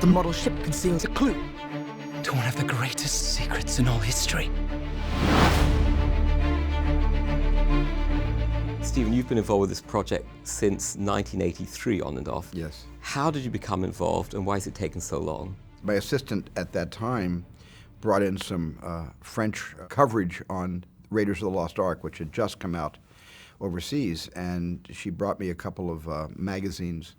The model ship conceals a clue To one of the greatest secrets in all history. Stephen, you've been involved with this project since 1983, on and off. Yes. How did you become involved, and why has it taken so long? My assistant at that time brought in some French coverage on Raiders of the Lost Ark, which had just come out overseas, and she brought me a couple of magazines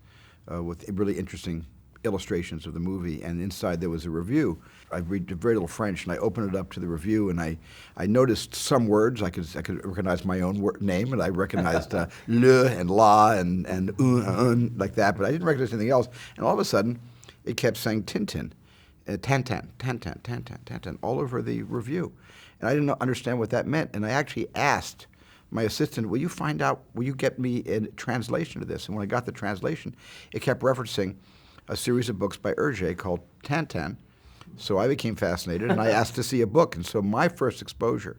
with really interesting illustrations of the movie, and inside there was a review. I read very little French, and I opened it up to the review, and I noticed some words. I could recognize my own name, and I recognized le and la and un like that, but I didn't recognize anything else. And all of a sudden, it kept saying Tintin, Tintin, Tintin, Tintin, Tintin, all over the review. And I didn't understand what that meant, and I actually asked my assistant, will you get me a translation of this? And when I got the translation, it kept referencing a series of books by Hergé called Tintin. So I became fascinated, and I asked to see a book. And so my first exposure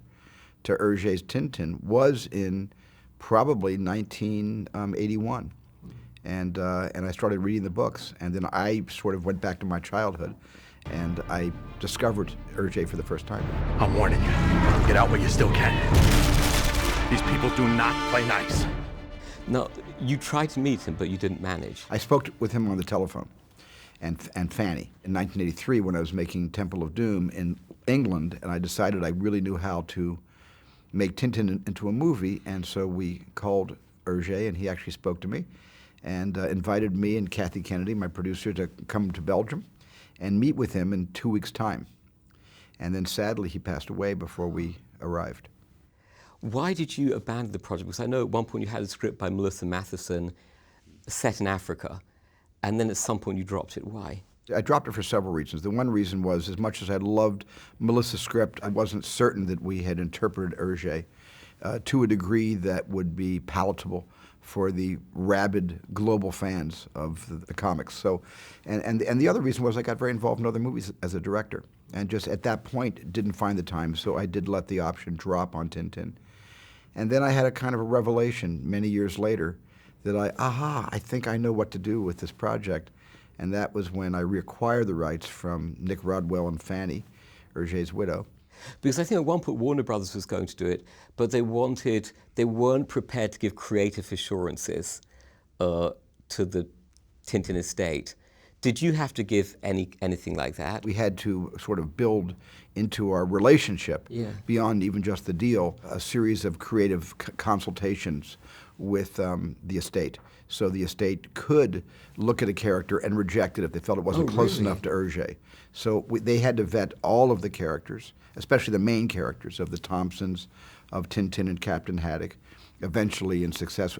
to Hergé's Tintin was in probably 1981. And I started reading the books. And then I sort of went back to my childhood, and I discovered Hergé for the first time. I'm warning you. Get out while you still can. These people do not play nice. No, you tried to meet him, but you didn't manage. I spoke with him on the telephone, and Fanny, in 1983 when I was making Temple of Doom in England, and I decided I really knew how to make Tintin into a movie, and so we called Hergé, and he actually spoke to me and invited me and Kathy Kennedy, my producer, to come to Belgium and meet with him in 2 weeks' time. And then sadly he passed away before we arrived. Why did you abandon the project? Because I know at one point you had a script by Melissa Matheson set in Africa, and then at some point you dropped it. Why? I dropped it for several reasons. The one reason was, as much as I loved Melissa's script, I wasn't certain that we had interpreted Hergé to a degree that would be palatable for the rabid global fans of the comics. So, and the other reason was I got very involved in other movies as a director, and just at that point didn't find the time, so I did let the option drop on Tintin. And then I had a kind of a revelation many years later that I think I know what to do with this project. And that was when I reacquired the rights from Nick Rodwell and Fanny, Hergé's widow. Because I think at one point Warner Brothers was going to do it, but they weren't prepared to give creative assurances to the Tintin estate. Did you have to give anything like that? We had to sort of build into our relationship, beyond even just the deal, a series of creative consultations with the estate. So the estate could look at a character and reject it if they felt it wasn't close enough to Hergé. So they had to vet all of the characters, especially the main characters of the Thompsons, of Tintin and Captain Haddock. Eventually, in success,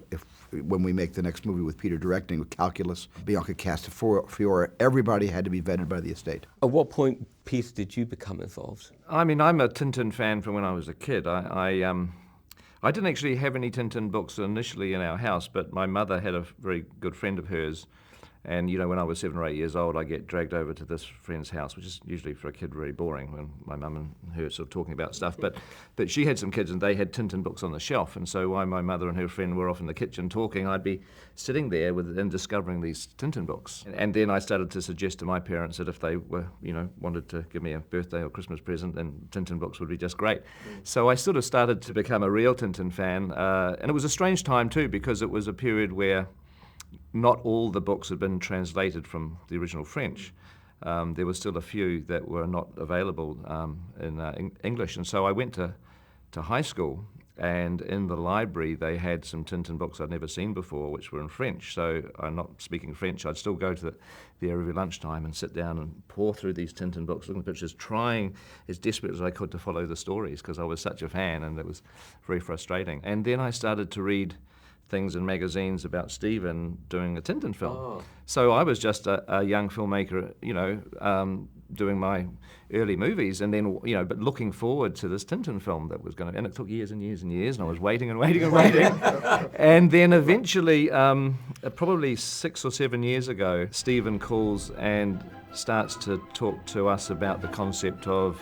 when we make the next movie with Peter directing, with Calculus, Bianca Castafiore, everybody had to be vetted by the estate. At what point, Peter, did you become involved? I mean, I'm a Tintin fan from when I was a kid. I didn't actually have any Tintin books initially in our house, but my mother had a very good friend of hers. And, you know, when I was 7 or 8 years old, I get dragged over to this friend's house, which is usually for a kid very boring when my mum and her sort of talking about stuff. But she had some kids and they had Tintin books on the shelf. And so while my mother and her friend were off in the kitchen talking, I'd be sitting there and discovering these Tintin books. And then I started to suggest to my parents that if they were, wanted to give me a birthday or Christmas present, then Tintin books would be just great. So I sort of started to become a real Tintin fan. And it was a strange time too, because it was a period where not all the books had been translated from the original French. There were still a few that were not available in English. And so I went to high school, and in the library they had some Tintin books I'd never seen before, which were in French. So I'm not speaking French. I'd still go to the every lunchtime and sit down and pore through these Tintin books, looking at pictures, trying as desperate as I could to follow the stories, because I was such a fan, and it was very frustrating. And then I started to read things in magazines about Stephen doing a Tintin film. Oh. So I was just a young filmmaker, doing my early movies, and then, but looking forward to this Tintin film that was going to, and it took years and years and years, and I was waiting and waiting and waiting. And then eventually, probably 6 or 7 years ago, Stephen calls and starts to talk to us about the concept of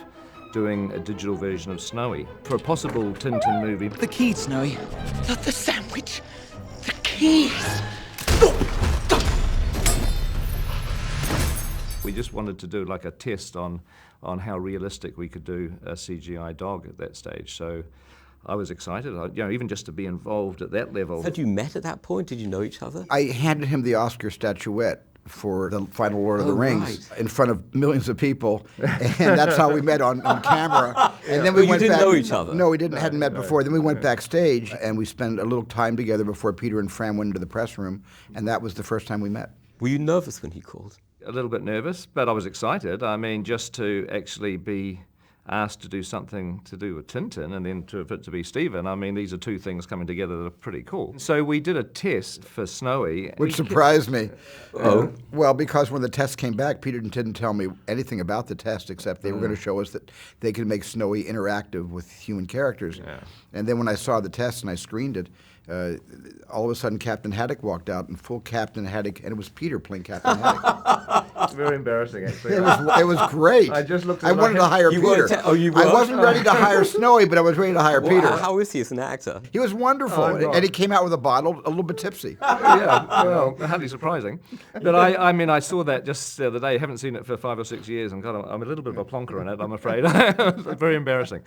doing a digital version of Snowy for a possible Tintin movie. The keys, Snowy. Not the sandwich. The keys. We just wanted to do like a test on how realistic we could do a CGI dog at that stage. So I was excited, even just to be involved at that level. Had you met at that point? Did you know each other? I handed him the Oscar statuette for the final Lord of the Rings right. in front of millions of people, and that's how we met on camera. And then we But you went didn't back, know each other? No, we hadn't met before. Then we went backstage, and we spent a little time together before Peter and Fran went into the press room, and that was the first time we met. Were you nervous when he called? A little bit nervous, but I was excited. I mean, just to actually be asked to do something to do with Tintin and then for it to be Stephen, I mean, these are two things coming together that are pretty cool. So we did a test for Snowy. Which surprised me. Oh. Well, because when the test came back, Peter didn't tell me anything about the test except they were going to show us that they could make Snowy interactive with human characters. Yeah. And then when I saw the test and I screened it, all of a sudden Captain Haddock walked out in full Captain Haddock, and it was Peter playing Captain Haddock. It's very embarrassing, actually. It was great. I just looked at I it wanted like- to hire You Peter. were you were? I wasn't ready to hire Snowy, but I was ready to hire Peter. How is he as an actor? He was wonderful, and he came out with a bottle, a little bit tipsy. Yeah, well, hardly surprising. But I mean, I saw that just the other day. I haven't seen it for 5 or 6 years, and God, I'm a little bit of a plonker in it, I'm afraid. It's very embarrassing.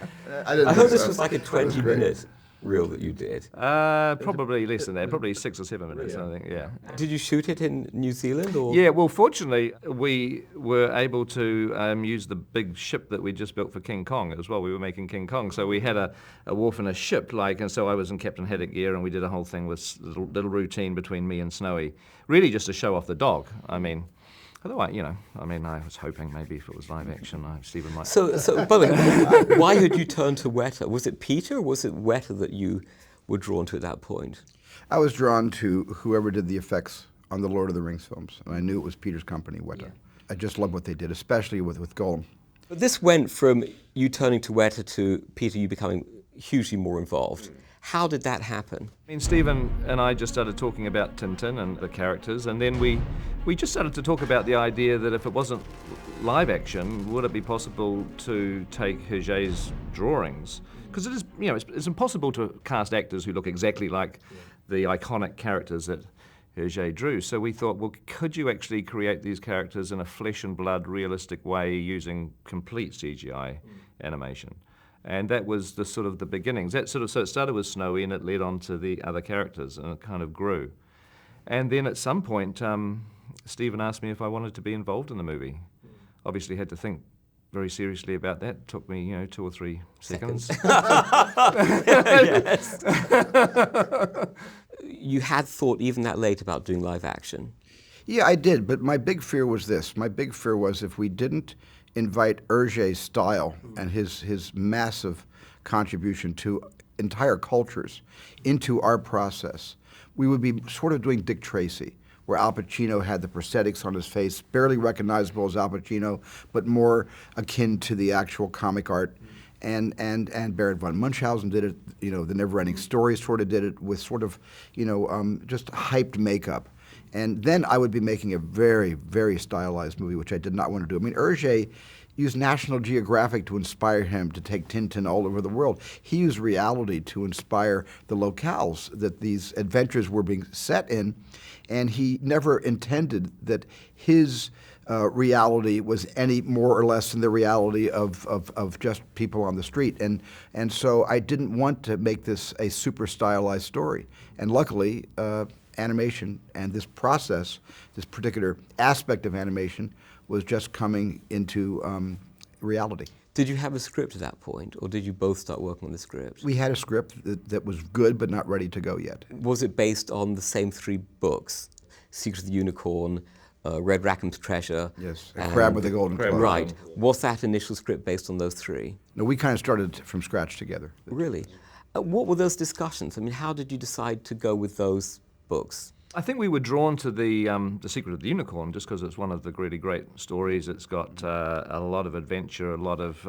I didn't I think heard this so. was like a It was great. 20-minute reel that you did. Probably less than that, probably 6 or 7 minutes, I think, yeah. Did you shoot it in New Zealand or? Yeah, well, fortunately, we were able to use the big ship that we just built for King Kong as well. We were making King Kong, so we had a wharf and a ship, and so I was in Captain Haddock gear, and we did a whole thing with little routine between me and Snowy, really just to show off the dog. I mean, although I was hoping maybe if it was live action, Stephen might. So by the way, why had you turned to Weta? Was it Peter or was it Weta that you were drawn to at that point? I was drawn to whoever did the effects on the Lord of the Rings films, and I knew it was Peter's company, Weta. Yeah. I just love what they did, especially with Gollum. But this went from you turning to Weta to Peter, you becoming hugely more involved. How did that happen? I mean, Stephen and I just started talking about Tintin and the characters, and then we just started to talk about the idea that if it wasn't live action, would it be possible to take Hergé's drawings? Because it is, it's impossible to cast actors who look exactly like the iconic characters that Hergé drew. So we thought, well, could you actually create these characters in a flesh and blood, realistic way using complete CGI animation? And that was the sort of the beginnings. So it started with Snowy, and it led on to the other characters, and it kind of grew. And then at some point, Stephen asked me if I wanted to be involved in the movie. Obviously had to think very seriously about that. It took me, 2 or 3 seconds. Yes. You had thought even that late about doing live action. Yeah, I did, but my big fear was this. My big fear was if we didn't invite Hergé's style and his massive contribution to entire cultures into our process, we would be sort of doing Dick Tracy, where Al Pacino had the prosthetics on his face, barely recognizable as Al Pacino, but more akin to the actual comic art. And Baron von Munchausen did it, the Never-Ending Story sort of did it with sort of, just hyped makeup. And then I would be making a very, very stylized movie, which I did not want to do. I mean, Hergé used National Geographic to inspire him to take Tintin all over the world. He used reality to inspire the locales that these adventures were being set in, and he never intended that his reality was any more or less than the reality of just people on the street. And so I didn't want to make this a super stylized story. And luckily, animation and this process, this particular aspect of animation, was just coming into reality. Did you have a script at that point, or did you both start working on the script? We had a script that was good but not ready to go yet. Was it based on the same 3 books? Secret of the Unicorn, Red Rackham's Treasure. Yes, a Crab with a Golden Claw. Right. Was that initial script based on those 3? No, we kind of started from scratch together. Really? What were those discussions? I mean, how did you decide to go with those books? I think we were drawn to the Secret of the Unicorn just because it's one of the really great stories. It's got a lot of adventure, a lot of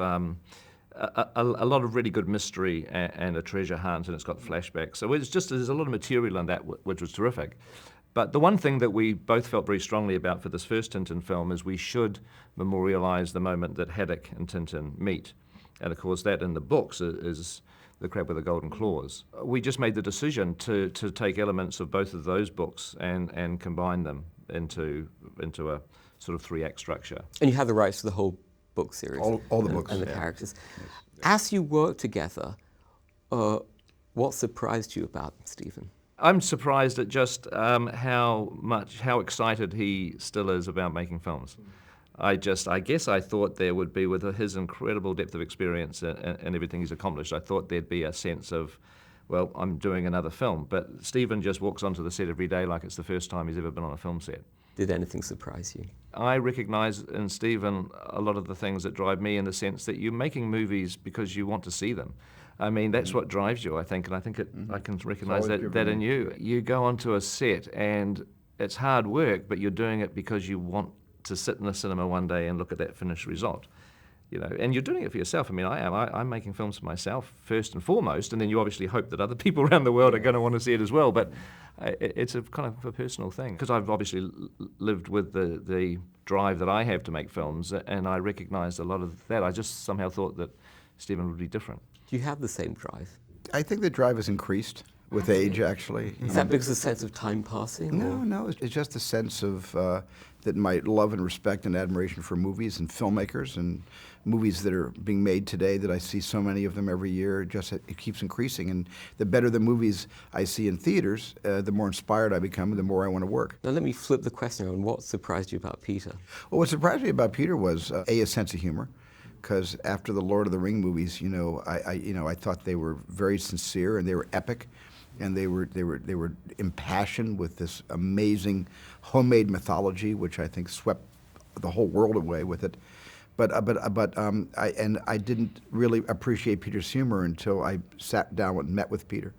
really good mystery and a treasure hunt, and it's got flashbacks. So there's a lot of material in that which was terrific. But the one thing that we both felt very strongly about for this first Tintin film is we should memorialize the moment that Haddock and Tintin meet. And of course that in the books is the Crab with the Golden Claws. We just made the decision to take elements of both of those books and combine them into a sort of 3-act structure. And you have the rights to the whole book series. All the books. And the characters. As you work together, what surprised you about Stephen? I'm surprised at just how excited he still is about making films. I guess I thought there would be, with his incredible depth of experience and everything he's accomplished, I thought there'd be a sense of, well, I'm doing another film. But Stephen just walks onto the set every day like it's the first time he's ever been on a film set. Did anything surprise you? I recognize in Stephen a lot of the things that drive me, in the sense that you're making movies because you want to see them. I mean, that's what drives you, I think, and I think I can recognize that in you. You go onto a set and it's hard work, but you're doing it because you want to sit in the cinema one day and look at that finished result. And you're doing it for yourself. I mean, I am. I'm making films for myself first and foremost, and then you obviously hope that other people around the world are going to want to see it as well. But it's a kind of a personal thing, because I've obviously lived with the drive that I have to make films, and I recognized a lot of that. I just somehow thought that Stephen would be different. Do you have the same drive? I think the drive has increased with age, actually. Is that because of the sense of time passing? No, it's just a sense of that my love and respect and admiration for movies and filmmakers and movies that are being made today, that I see so many of them every year, it keeps increasing. And the better the movies I see in theaters, the more inspired I become and the more I want to work. Now let me flip the question on. What surprised you about Peter? Well, what surprised me about Peter was, a sense of humor. Because after the Lord of the Ring movies, I thought they were very sincere and they were epic, and they were impassioned with this amazing homemade mythology, which I think swept the whole world away with it. But I didn't really appreciate Peter's humor until I sat down and met with Peter,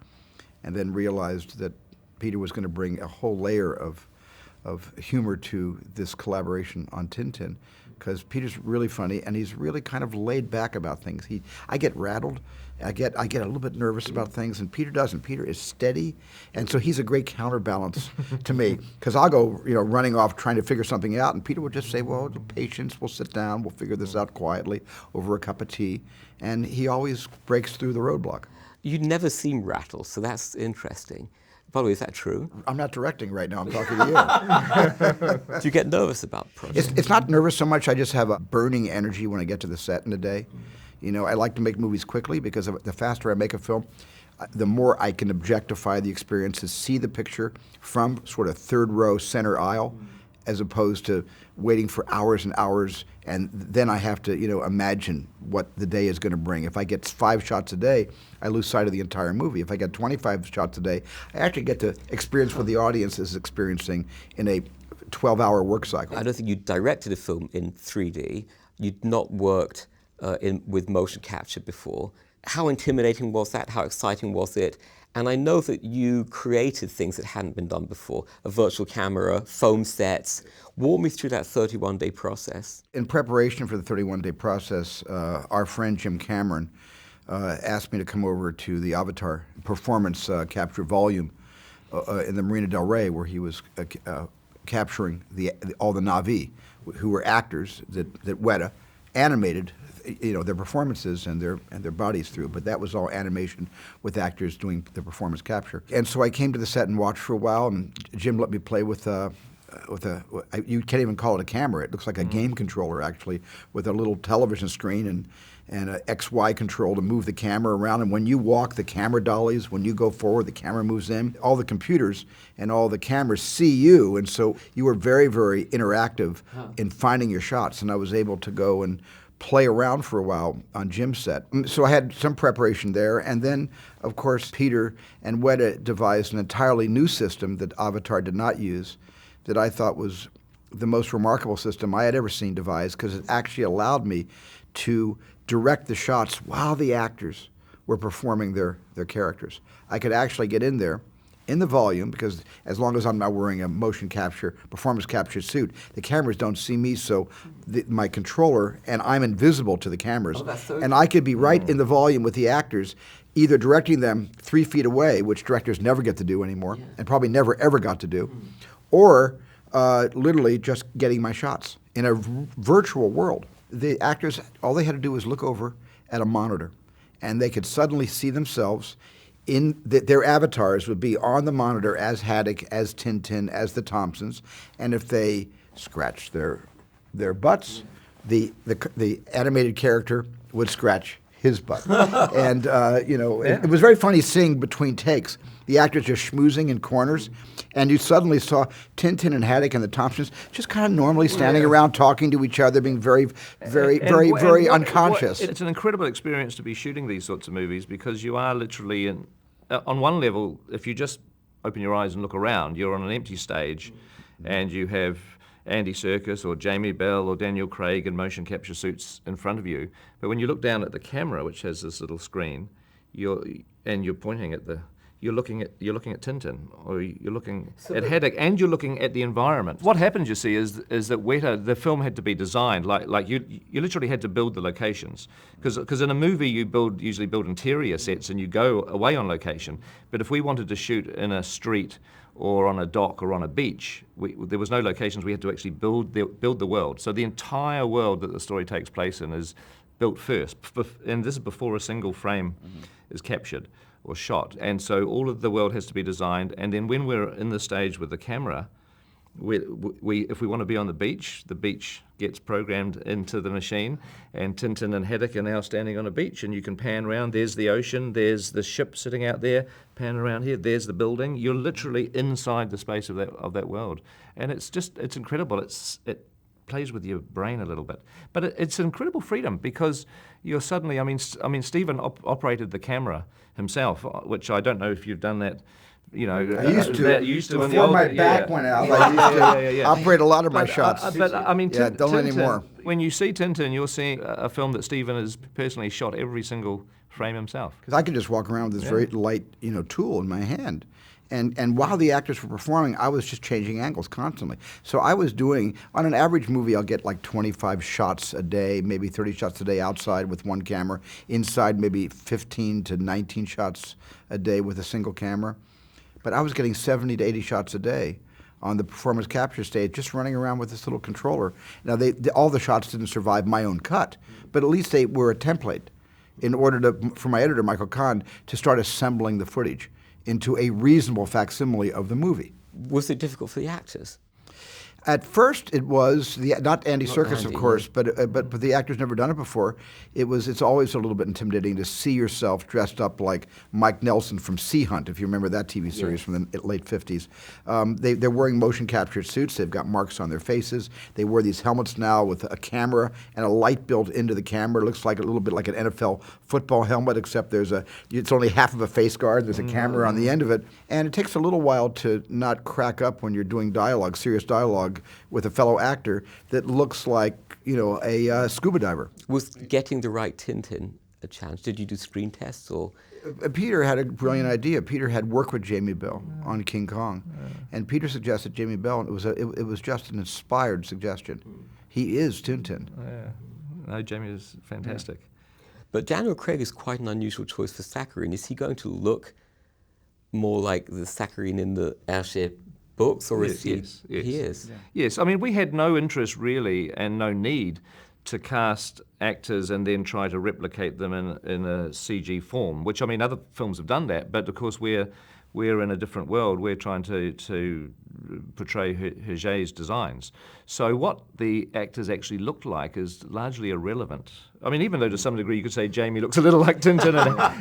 and then realized that Peter was going to bring a whole layer of humor to this collaboration on Tintin. Because Peter's really funny, and he's really kind of laid back about things. I get rattled, I get a little bit nervous about things, and Peter doesn't. Peter is steady, and so he's a great counterbalance to me. Because I'll go, running off trying to figure something out, and Peter will just say, "Well, patience. We'll sit down. We'll figure this out quietly over a cup of tea," and he always breaks through the roadblock. You never seem rattled, so that's interesting. By the way, is that true? I'm not directing right now. I'm talking to you. Do you get nervous about projects? It's not nervous so much. I just have a burning energy when I get to the set in the day. I like to make movies quickly, because the faster I make a film, the more I can objectify the experiences, see the picture from sort of third row center aisle, as opposed to waiting for hours and hours, and then I have to, imagine what the day is going to bring. If I get 5 shots a day, I lose sight of the entire movie. If I get 25 shots a day, I actually get to experience what the audience is experiencing in a 12-hour work cycle. I don't think you directed a film in 3D. You'd not worked with motion capture before. How intimidating was that? How exciting was it? And I know that you created things that hadn't been done before, a virtual camera, foam sets. Walk me through that 31-day process. In preparation for the 31-day process, our friend Jim Cameron asked me to come over to the Avatar performance capture volume in the Marina Del Rey, where he was capturing all the Na'vi, who were actors that Weta animated their performances and their bodies through, but that was all animation with actors doing the performance capture. And so I came to the set and watched for a while, and Jim let me play with you can't even call it a camera. It looks like a game controller, actually, with a little television screen and an XY control to move the camera around. And when you walk, the camera dollies. When you go forward, the camera moves in. All the computers and all the cameras see you, and so you were very, very interactive in finding your shots. And I was able to go and play around for a while on Jim's set. So I had some preparation there, and then, of course, Peter and Weta devised an entirely new system that Avatar did not use, that I thought was the most remarkable system I had ever seen devised, because it actually allowed me to direct the shots while the actors were performing their characters. I could actually get in there in the volume, because as long as I'm not wearing a motion capture, performance capture suit, the cameras don't see me, so my controller, and I'm invisible to the cameras, and I could be right in the volume with the actors, either directing them 3 feet away, which directors never get to do anymore, and probably never ever got to do, or literally just getting my shots in a virtual world. The actors, all they had to do was look over at a monitor, and they could suddenly see themselves their avatars would be on the monitor as Haddock, as Tintin, as the Thompsons, and if they scratched their butts, the animated character would scratch his butt. And it was very funny seeing between takes the actors just schmoozing in corners, and you suddenly saw Tintin and Haddock and the Thompsons just kind of normally standing around talking to each other, being very, very unconscious. It's an incredible experience to be shooting these sorts of movies because you are literally on one level, if you just open your eyes and look around, you're on an empty stage, and you have Andy Serkis or Jamie Bell or Daniel Craig in motion capture suits in front of you. But when you look down at the camera, which has this little screen, you're pointing at you're looking at Tintin, or you're looking at Haddock, and you're looking at the environment. What happened, you see, is that Weta, the film had to be designed like you literally had to build the locations, because in a movie you usually build interior sets and you go away on location. But if we wanted to shoot in a street or on a dock or on a beach, there was no locations. We had to actually build the world. So the entire world that the story takes place in is built first, and this is before a single frame is captured or shot. And so all of the world has to be designed, and then when we're in the stage with the camera, if we want to be on the beach gets programmed into the machine, and Tintin and Haddock are now standing on a beach, and you can pan around. There's the ocean, there's the ship sitting out there, pan around here, there's the building. You're literally inside the space of that world, and it's incredible. It plays with your brain a little bit, but it's an incredible freedom because you're suddenly. I mean, Stephen operated the camera himself, which I don't know if you've done that. I used to. When Before my back went out, I used to operate a lot of my shots. But I mean, don't Tintin, anymore. When you see Tintin, you're seeing a film that Stephen has personally shot every single frame himself. Because I could just walk around with this very light, tool in my hand. And while the actors were performing, I was just changing angles constantly. So I was doing, on an average movie, I'll get like 25 shots a day, maybe 30 shots a day outside with one camera. Inside, maybe 15 to 19 shots a day with a single camera. But I was getting 70 to 80 shots a day on the performance capture stage, just running around with this little controller. Now, all the shots didn't survive my own cut, but at least they were a template in order for my editor, Michael Kahn, to start assembling the footage into a reasonable facsimile of the movie. Was it difficult for the actors? At first, it was not Andy Serkis, of course, but the actor's never done it before. It's always a little bit intimidating to see yourself dressed up like Mike Nelson from Sea Hunt, if you remember that TV series from the late 50s. They're wearing motion captured suits. They've got marks on their faces. They wear these helmets now with a camera and a light built into the camera. It looks like a little bit like an NFL football helmet, except it's only half of a face guard. There's a camera on the end of it, and it takes a little while to not crack up when you're doing dialogue, serious dialogue, with a fellow actor that looks like, a scuba diver. Was getting the right Tintin a challenge? Did you do screen tests or? Peter had a brilliant idea. Peter had worked with Jamie Bell on King Kong, and Peter suggested Jamie Bell, and it was just an inspired suggestion. He is Tintin. No, Jamie is fantastic. But Daniel Craig is quite an unusual choice for Saccharine. Is he going to look more like the Saccharine in the Airship books, or is he? Yes. He is. Yeah. Yes, I mean, we had no interest really and no need to cast actors and then try to replicate them in a CG form, which, I mean, other films have done that, but of course we're in a different world. We're trying to portray Hergé's designs. So what the actors actually looked like is largely irrelevant. I mean, even though to some degree you could say Jamie looks a little like Tintin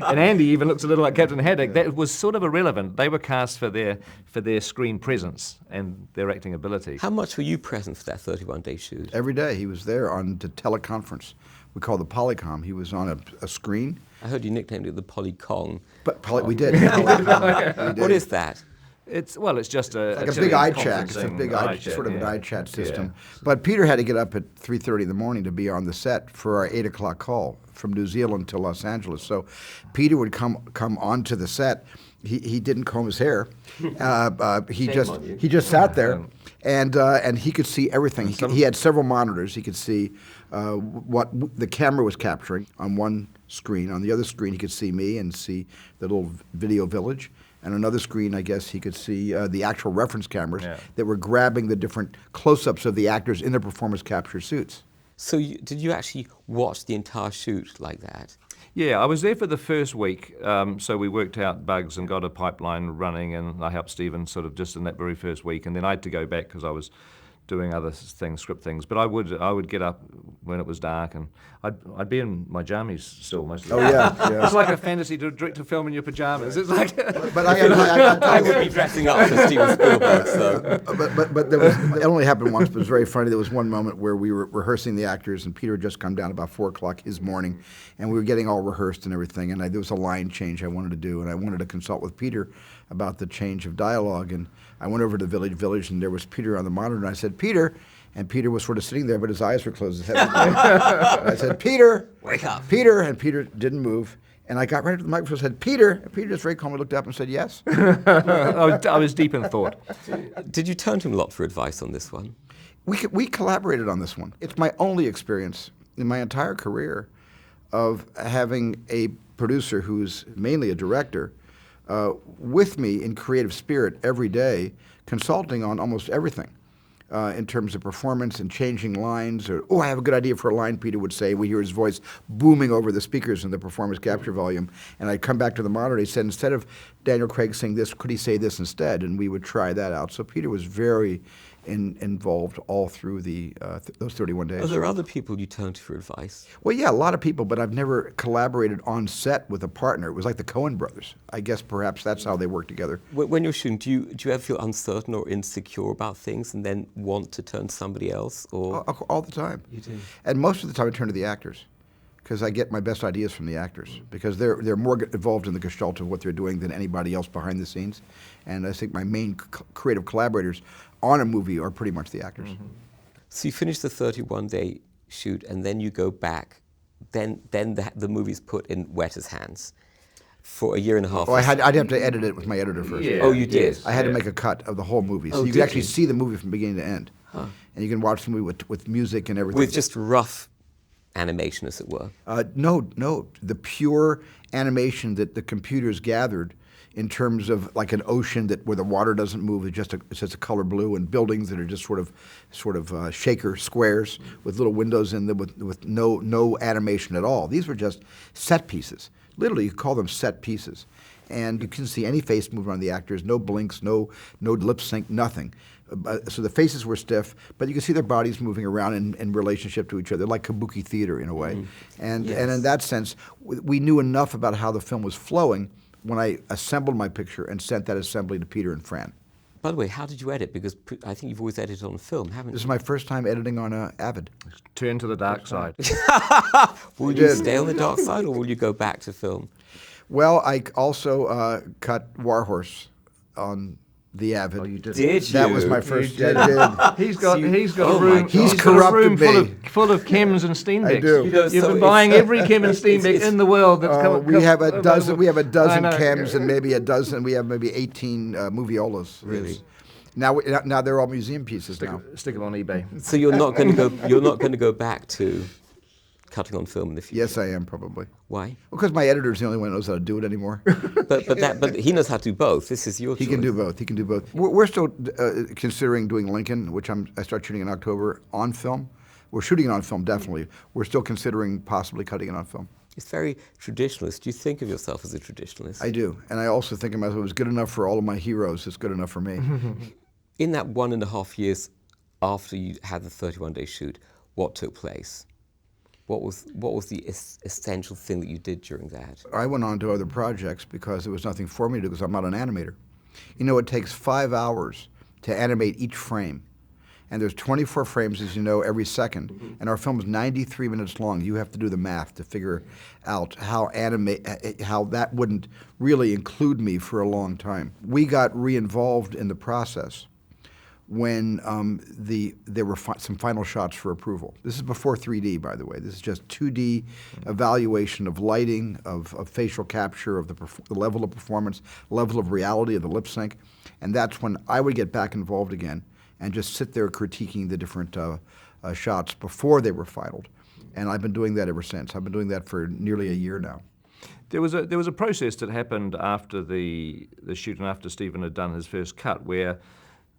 and Andy even looks a little like Captain Haddock, that was sort of irrelevant. They were cast for their screen presence and their acting ability. How much were you present for that 31-day shoot? Every day he was there on the teleconference. We call it the Polycom. He was on a screen. I heard you nicknamed it the Polycong. But we did. What is that? It's just like a big eye chat. It's a big sort of an eye chat system. Yeah. But Peter had to get up at 3:30 in the morning to be on the set for our 8 o'clock call from New Zealand to Los Angeles. So Peter would come onto the set. He didn't comb his hair. He just sat there, and he could see everything. He had several monitors. He could see what the camera was capturing on one screen. On the other screen, he could see me and see the little video village. And another screen, I guess, he could see the actual reference cameras that were grabbing the different close-ups of the actors in their performance capture suits. So did you actually watch the entire shoot like that? Yeah, I was there for the first week, so we worked out bugs and got a pipeline running, and I helped Stephen sort of just in that very first week, and then I had to go back because I was doing other things, script things. But I would get up when it was dark, and I'd be in my jammies still most of the time. Oh yeah. It's like a fantasy to direct a film in your pajamas. It's like But I I would be dressing up for Steven Spielberg, so. But there was, it only happened once, but it was very funny. There was one moment where we were rehearsing the actors, and Peter had just come down about 4 o'clock his morning, and we were getting all rehearsed and everything, and there was a line change I wanted to do, and I wanted to consult with Peter about the change of dialogue, and I went over to Village, and there was Peter on the monitor, and I said, Peter, and Peter was sort of sitting there, but his eyes were closed. His head was down. I said, Peter, Wake up. Peter, and Peter didn't move. And I got right up to the microphone and said, Peter. And Peter just very calmly looked up and said, yes. I was deep in thought. Did you turn to him a lot for advice on this one? We collaborated on this one. It's my only experience in my entire career of having a producer who's mainly a director with me in creative spirit every day, consulting on almost everything. In terms of performance and changing lines, or, oh, I have a good idea for a line, Peter would say. We hear his voice booming over the speakers in the performance capture volume. And I'd come back to the monitor, he said, instead of Daniel Craig saying this, could he say this instead? And we would try that out. So Peter was very involved all through those 31 days. Are there other people you turn to for advice? Well, yeah, a lot of people, but I've never collaborated on set with a partner. It was like the Coen brothers. I guess perhaps that's how they work together. When you're shooting, do you ever feel uncertain or insecure about things and then want to turn to somebody else? Or All the time. You do? And most of the time I turn to the actors, because I get my best ideas from the actors, because they're more involved in the gestalt of what they're doing than anybody else behind the scenes. And I think my main creative collaborators on a movie are pretty much the actors. Mm-hmm. So you finish the 31-day shoot, and then you go back. Then the movie's put in Weta's hands for a year and a half. Oh, I'd have to edit it with my editor first. Yeah. Oh, you did? I had to make a cut of the whole movie, so Oh, you did can actually you? see the movie from beginning to end. And you can watch the movie with music and everything. With just rough animation, as it were. No, the pure animation that the computers gathered in terms of like an ocean where the water doesn't move, it's just a color blue, and buildings that are just sort of shaker squares with little windows in them with no animation at all. These were just set pieces. Literally, you call them set pieces. And you can see any face movement on the actors, no blinks, no lip sync, nothing. So the faces were stiff, but you could see their bodies moving around in relationship to each other, like kabuki theater in a way. And in that sense, we knew enough about how the film was flowing when I assembled my picture and sent that assembly to Peter and Fran. By the way, how did you edit? Because I think you've always edited on film, haven't This you? is my first time editing on Avid. Turn to the dark side. Will you stay on the dark side, or will you go back to film? Well, I also cut Warhorse on the Avid. Oh, you did. Did you? That was my first. Yeah, I did. He's got Oh a my room. God. He's got a room corrupted me. full of Chems and Steenbecks. I do. You know, You've so been buying it's- every Chem and Steenbeck in the world. That's We have a dozen. We have a dozen I know. chems and maybe a dozen. We have maybe 18 moviolas. Really? Now they're all museum pieces now. Stick them on eBay. So you're not going to go. You're not going to go back to cutting on film in the future. Yes, I am probably. Why? Because my editor's the only one who knows how to do it anymore. But he knows how to do both. This is your He choice. can do both. He can do both. We're still considering doing Lincoln, which I start shooting in October on film. We're shooting it on film, definitely. We're still considering possibly cutting it on film. It's very traditionalist. Do you think of yourself as a traditionalist? I do, and I also think of myself, it was good enough for all of my heroes. It's good enough for me. In that 1.5 years after you had the 31-day shoot, what took place? What was the essential thing that you did during that? I went on to other projects because there was nothing for me to do because I'm not an animator. You know, it takes 5 hours to animate each frame. And there's 24 frames, as you know, every second. And our film is 93 minutes long. You have to do the math to figure out how that wouldn't really include me for a long time. We got re-involved in the process when there were some final shots for approval. This is before 3D, by the way. This is just 2D evaluation of lighting, of facial capture, of the level of performance, level of reality of the lip sync. And that's when I would get back involved again and just sit there critiquing the different shots before they were finaled. And I've been doing that ever since. I've been doing that for nearly a year now. There was a process that happened after the shoot and after Stephen had done his first cut where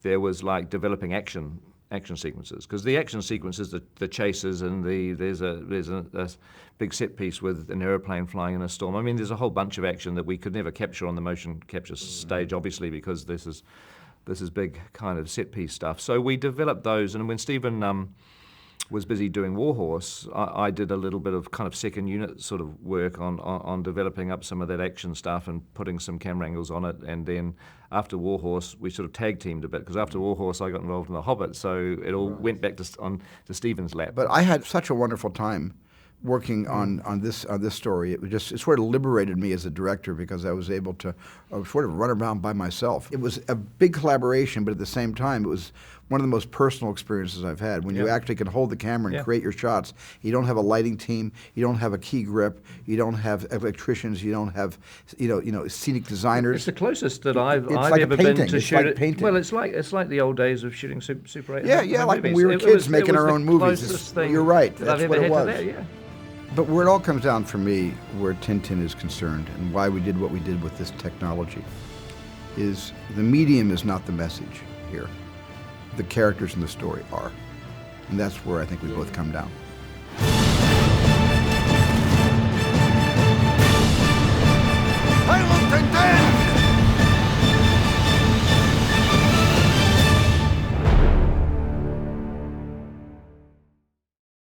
there was like developing action action sequences, because the action sequences, the chases, and there's a big set piece with an aeroplane flying in a storm. I mean, there's a whole bunch of action that we could never capture on the motion capture stage, obviously, because this is big kind of set piece stuff. So we developed those, and when Stephen was busy doing Warhorse, I did a little bit of kind of second unit sort of work on developing up some of that action stuff and putting some camera angles on it. And then after Warhorse, we sort of tag teamed a bit, because after Warhorse I got involved in The Hobbit, so it all went back to Stephen's lap. But I had such a wonderful time working on this story. It sort of liberated me as a director, because I was able to sort of run around by myself. It was a big collaboration, but at the same time, it was one of the most personal experiences I've had. When you actually can hold the camera and create your shots, you don't have a lighting team, you don't have a key grip, you don't have electricians, you don't have scenic designers. It's the closest that I've like ever a painting. been to It's shoot like it. painting. Well, it's like the old days of shooting Super 8. Yeah, like when movies. we were It kids was making our the own movies. closest thing You're right. that That's I've what ever it had was. to that, yeah. But where it all comes down for me, where Tintin is concerned, and why we did what we did with this technology, is the medium is not the message here. The characters in the story are. And that's where I think we both come down.